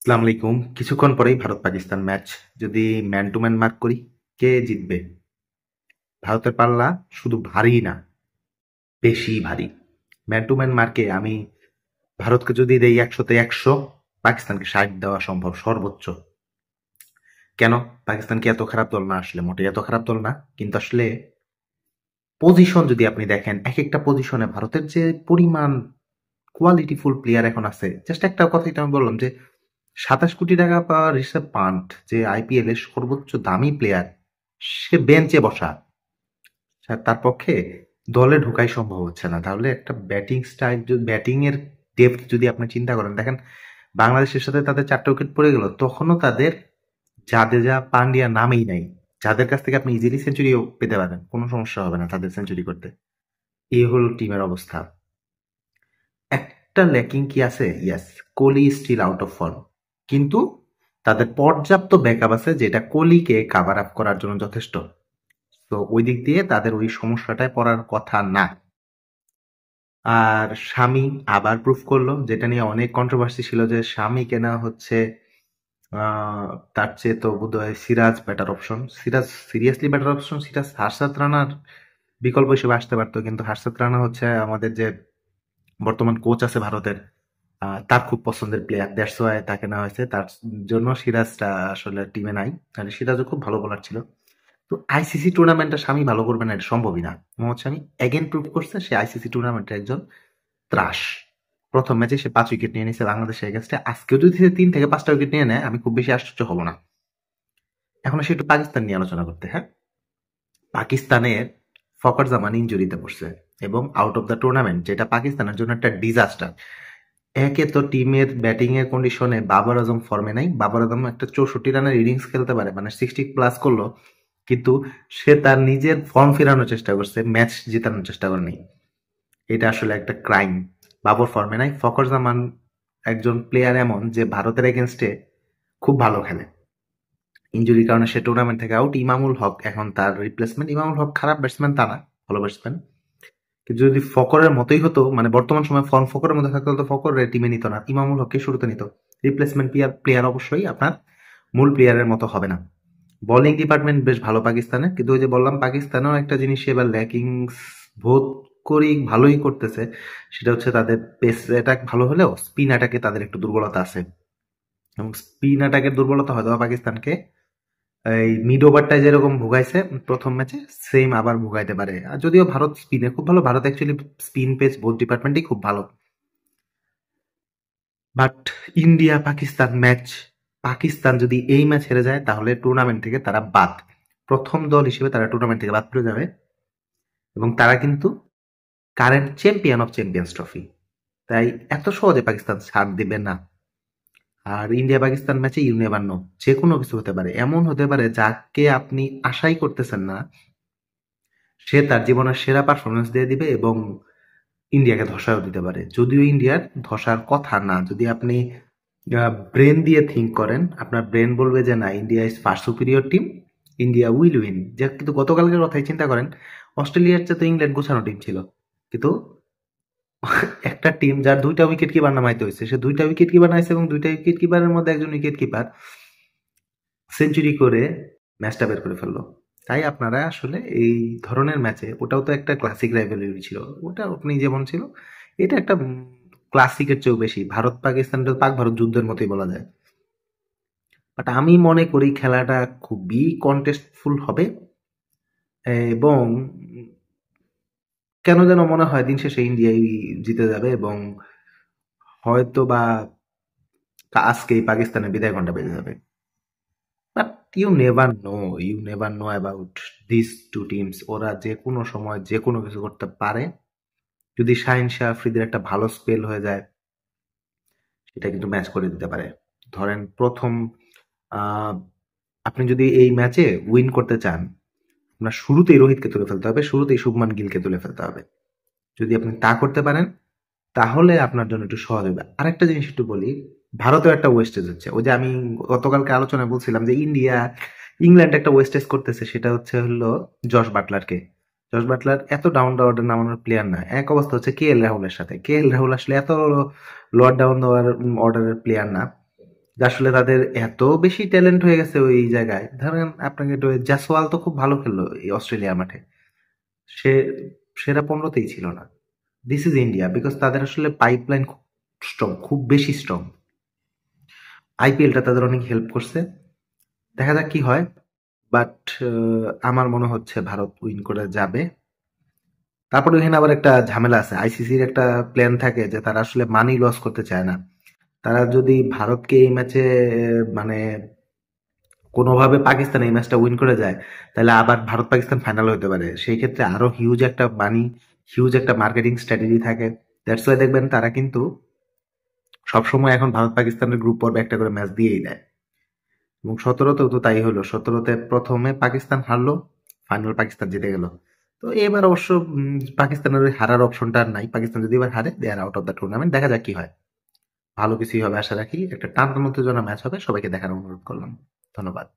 আসসালামু আলাইকুম। কিছুক্ষণ পরেই ভারত পাকিস্তান ম্যাচ। যদি ম্যান টু ম্যান মার্ক করি, কে জিতবে? ভারতের পাল্লা শুধু ভারী না, বেশি ভারী। ম্যান টু ম্যান মার্কে আমি ভারতকে যদি দেই 100-তে 100, পাকিস্তানকে 60 দেওয়া সম্ভব সর্বোচ্চ। কেন? পাকিস্তান কি এত খারাপ দল না? আসলে মোটেই এত খারাপ দল না, কিন্তু আসলে পজিশন যদি আপনি দেখেন, এক একটা পজিশনে ভারতের যে পরিমাণ কোয়ালিটিফুল প্লেয়ার এখন আছে। জাস্ট একটা কথাই তো আমি বললাম যে 27 কোটি টাকা পাওয়া ঋষভ পান্ট, যে আইপিএল এর সর্বোচ্চ দামি প্লেয়ার, সে বেঞ্চে বসা। তার পক্ষে দলে ঢোকাই সম্ভব হচ্ছে না। তাহলে একটা ব্যাটিং স্টাইল, ব্যাটিং এর ডেপথ যদি আপনি চিন্তা করেন, দেখেন বাংলাদেশের সাথে তাদের 4টা উইকেট পড়ে গেল, তখনও তাদের জাদেজা পান্ডিয়া নামেই নাই, যাদের কাছ থেকে আপনি ইজিলি সেঞ্চুরিও পেতে পারেন, কোনো সমস্যা হবে না তাদের সেঞ্চুরি করতে। এই হলো টিমের অবস্থা। একটা ল্যাকিং কি আছে? Yes, Kohli still out of form, কিন্তু তাদের পর্যাপ্ত ব্যাকআপ আছে যেটা কোহলিকে কাভার আপ করার জন্য যথেষ্ট। তো ওই দিক দিয়ে তাদের ওই সমস্যাটায় পড়ার কথা না। আর শামি আবার প্রুফ করলো, যেটা নিয়ে অনেক কন্ট্রোভার্সি ছিল, যে শামি কেনা হচ্ছে তার চেয়ে তো বোধহয় Siraj better option. Siraj seriously better option. Siraj Harshit রানার বিকল্প হিসেবে আসতে পারতো, কিন্তু হার্ষাত রানা হচ্ছে আমাদের যে বর্তমান কোচ আছে ভারতের, তার খুব পছন্দের প্লেয়ার, দ্যাটস ওয়াই তাকে নেওয়া হয়েছে। তার জন্য সিরাজটা আসলে টিমে নাই, তাহলে সিরাজও খুব ভালো বোলার ছিল। তো আইসিসি টুর্নামেন্টটা স্বামী ভালো করবে না, এটা সম্ভবই না। মোহাম্মদ শামি এগেন প্রুভ করছে সে আইসিসি টুর্নামেন্টের একজন ত্রাস। প্রথম ম্যাচে সে 5 উইকেট নিয়ে নিয়েছে বাংলাদেশের এগেন্স্টে। আজকেও যদি সে 3 থেকে 5টা উইকেট নিয়ে নেয়, আমি খুব বেশি আশ্চর্য হব না। এখন সে একটু পাকিস্তান নিয়ে আলোচনা করতে। হ্যাঁ, পাকিস্তানের ফকর জামান ইনজুরিতে পড়ছে এবং আউট অফ দ্য টুর্নামেন্ট, যেটা পাকিস্তানের জন্য একটা ডিজাস্টার। একে তো টিমের ব্যাটিং এর কন্ডিশনে বাবর আজম ফর্মে নাই। বাবর আজম একটা 64 রানের ইনিংস খেলতে পারে, মানে 60+ করলো, কিন্তু সে তার নিজের ফর্ম ফেরানোর চেষ্টা করছে, ম্যাচ জেতানোর চেষ্টা করেনি। এটা আসলে একটা ক্রাইম। বাবর ফর্মে নাই। ফখর জামান একজন প্লেয়ার এমন যে ভারতের এগেনস্টে খুব ভালো খেলে। ইনজুরির কারণে সে টুর্নামেন্ট থেকে আউট। ইমামুল হক এখন তার রিপ্লেসমেন্ট। ইমামুল হক খারাপ ব্যাটসম্যান তা না, ভালো ব্যাটসম্যান, কিন্তু যদি ফকরের মতোই হতো, মানে বর্তমান সময় ফর্ম ফকরের মধ্যে থাকতো, তো ফকর টিমে নিত না, ইমামুল হককে শুরুতে নিত। রিপ্লেসমেন্ট প্লেয়ার অবশ্যই আপনার মূল প্লেয়ারের মতো হবে না। বোলিং ডিপার্টমেন্ট বেশ ভালো পাকিস্তানের, কিন্তু ওই যে বললাম পাকিস্তানেও একটা জিনিস এবার ল্যাকিং বোধ করি, ভালোই করতেছে। সেটা হচ্ছে তাদের পেস অ্যাটাক ভালো হলেও স্পিন অ্যাটাকে তাদের একটু দুর্বলতা আছে, এবং স্পিন অ্যাটাকের দুর্বলতা হয়তো পাকিস্তানকে এই মিড ওভারটায় যেরকম ভুগাইছে প্রথম ম্যাচে, সেম আবার ভুগাইতে পারে। আর যদিও ভারত স্পিনে খুব ভালো, Bharat actually spin pace both ডিপার্টমেন্টই খুব ভালো। But India Pakistan match, Pakistan যদি এই ম্যাচ হেরে যায় তাহলে টুর্নামেন্ট থেকে তারা বাদ। প্রথম দল হিসেবে তারা টুর্নামেন্ট থেকে বাদ পড়ে যাবে, এবং তারা কিন্তু current champion of champions trophy. তাই এত সহজে পাকিস্তান ছাড় দিবে না। আর ইন্ডিয়া পাকিস্তান ম্যাচে ইউ নেভার নো, যে কোনো কিছু হতে পারে। এমন হতে পারে যাকে আপনি আশাই করতেছেন না, সে তার জীবনের সেরা পারফরমেন্স দিয়ে দিবে এবং ইন্ডিয়াকে ধসাও দিতে পারে। যদিও ইন্ডিয়ার ধসার কথা না, যদি আপনি ব্রেন দিয়ে থিঙ্ক করেন, আপনার ব্রেন বলবে যে না, India is far superior team, India will win. যে কিন্তু গতকালকের কথাই চিন্তা করেন, অস্ট্রেলিয়ার চেয়ে তো ইংল্যান্ড গোছানো টিম ছিল, কিন্তু একটা টিম যার 2টা উইকেট কিপার নামাইতে হয়েছে, সে 2টা উইকেট কিপার নামাইছে, এবং 2টা উইকেট কিপারের মধ্যে একজন উইকেট কিপার সেঞ্চুরি করে ম্যাচটা বের করে ফেললো। তাই আপনারা আসলে এই ধরনের ম্যাচে, ওটাও তো একটা ক্লাসিক রাইভালরি ছিল, ওটা আপনি যেমন ছিল, এটা একটা ক্লাসিকের চেয়েও বেশি। ভারত পাকিস্তানটা পাক ভারত যুদ্ধের মতোই বলা যায়। বাট আমি মনে করি খেলাটা খুবই কন্টেস্টফুল হবে, এবং কেন যেন মনে হয় দিন শেষে ইন্ডিয়াই জিতে যাবে, এবং হয়তো বা আজকেই পাকিস্তানের বিদায় ঘন্টা বেজে যাবে। But you never know about this two teams. ওরা যে কোনো সময় যে কোনো কিছু করতে পারে। যদি শাহিন শাহ আফ্রিদির একটা ভালো স্পেল হয়ে যায়, সেটা কিন্তু ম্যাচ করে দিতে পারে। ধরেন প্রথম, আহ, আপনি যদি এই ম্যাচে উইন করতে চান, আপনার শুরুতেই রোহিতকে তুলে ফেলতে হবে, শুরুতেই শুভমান গিলকে তুলে ফেলতে হবে। যদি আপনি তা করতে পারেন, তাহলে আপনার জন্য একটু সহজ হবে। আরেকটা জিনিস একটু বলি, ভারতেও একটা ওয়েস্টেজ হচ্ছে। ওই যে আমি গতকালকে আলোচনায় বলছিলাম যে ইন্ডিয়া ইংল্যান্ড একটা ওয়েস্টেজ করতেছে, সেটা হলো জশ বাটলারকে। জশ বাটলার এত ডাউন দ্য অর্ডার নামানোর প্লেয়ার না। এক অবস্থা হচ্ছে কে এল রাহুলের সাথে। কে এল রাহুল আসলে এত লোয়ার ডাউন দ্য অর্ডারের প্লেয়ার না। যে আসলে তাদের এত বেশি ট্যালেন্ট হয়ে গেছে ওই জায়গায়। ধরেন আপনাকে জাসওয়াল তো খুব ভালো খেললো এই অস্ট্রেলিয়া মাঠে, সে সেরা 15তেই ছিল না। দিস ইজ ইন্ডিয়া, বিকজ তাদের আসলে পাইপলাইন খুব স্ট্রং, খুব বেশি স্ট্রং। আইপিএলটা তাদের অনেক হেল্প করছে। দেখা যাক কি হয়, বাট আমার মনে হচ্ছে ভারত উইন করে যাবে। তারপরে এখানে আবার একটা ঝামেলা আছে, আইসিসির একটা প্ল্যান থাকে যে তারা আসলে মানি লস করতে চায় না। তারা যদি ভারতকে এই ম্যাচে মানে কোনোভাবে পাকিস্তান এই ম্যাচটা উইন করে যায়, তাহলে আবার ভারত পাকিস্তান ফাইনাল হতে পারে। সেই ক্ষেত্রে আরো হিউজ একটা মানি, হিউজ একটা মার্কেটিং স্ট্র্যাটেজি থাকে। দ্যাটস ওয়াই দেখবেন তারা কিন্তু সবসময় এখন ভারত পাকিস্তানের গ্রুপ পর্বে একটা করে ম্যাচ দিয়েই দেয়। এবং 17তেও তো তাই হলো, 17তে প্রথমে পাকিস্তান হারলো, ফাইনাল পাকিস্তান জিতে গেল। তো এবার অবশ্য পাকিস্তানের ওই হারার অপশনটা আর নাই। পাকিস্তান যদি এবার হারে, দে আর আউট অফ দ্য টুর্নামেন্ট। দেখা যাক কি হয়। ভালো কিছুই হবে আশা রাখি। একটা টান উত্তেজনা ম্যাচ হবে। সবাইকে দেখার অনুরোধ করলাম। ধন্যবাদ।